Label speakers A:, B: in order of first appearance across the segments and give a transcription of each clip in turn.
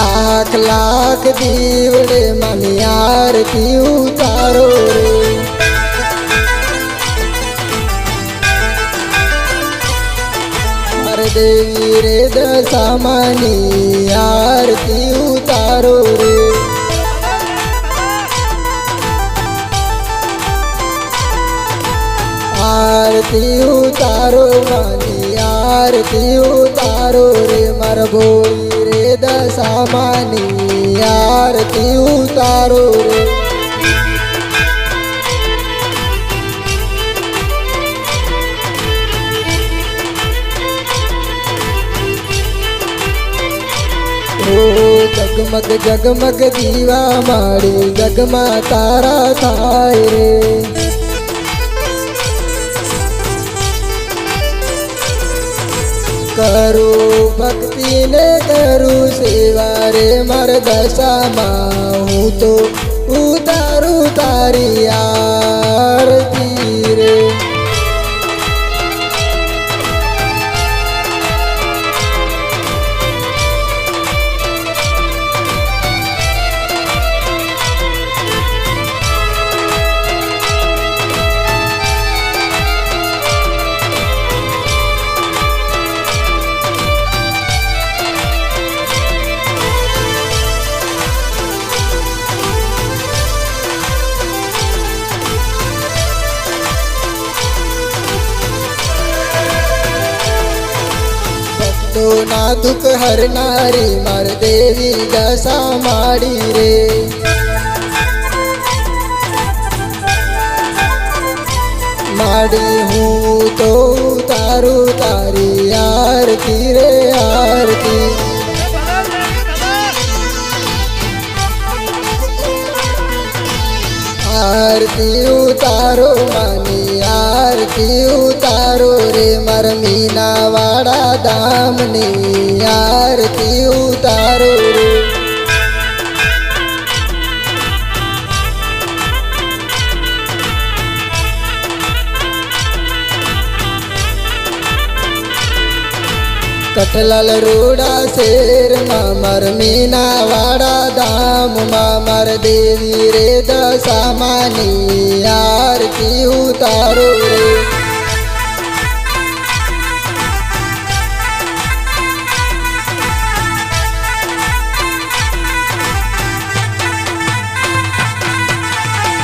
A: लाख लाख दीवड़े मानी आरती उतारो रे। मार देवी रे दशामानी आरती उतारो रे। आरती उतारो मानी आरती उतारो रे। मार भोली रे दशामानी आरती उतारो रे। जगमग जगमग दीवा माड़ी जगमा तारा थाय रे। करू भक्ति ने करू सेवा रे। मार दशा हूँ तो उतारू तारी आरती रे। तो ना दुख हरनारी मार देवी दशा माड़ी रे। माड़ी हूँ तो उतारू तारी आरती रे आरती। आरती उतारो मानी आरती उतारो रे। मार मीना वाड़ा दामनी आरती उतारो रे। कटलाल रोड़ा शेर मार मीना वाड़ा दाम मार देवी रे दशामानी आरती उतारो रे।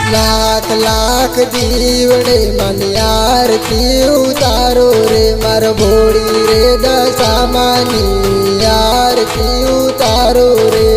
A: लाख लाख दीवड़े मानी आरती उतारो रे। मार भोली रे दशामानी आरती उतारो रे।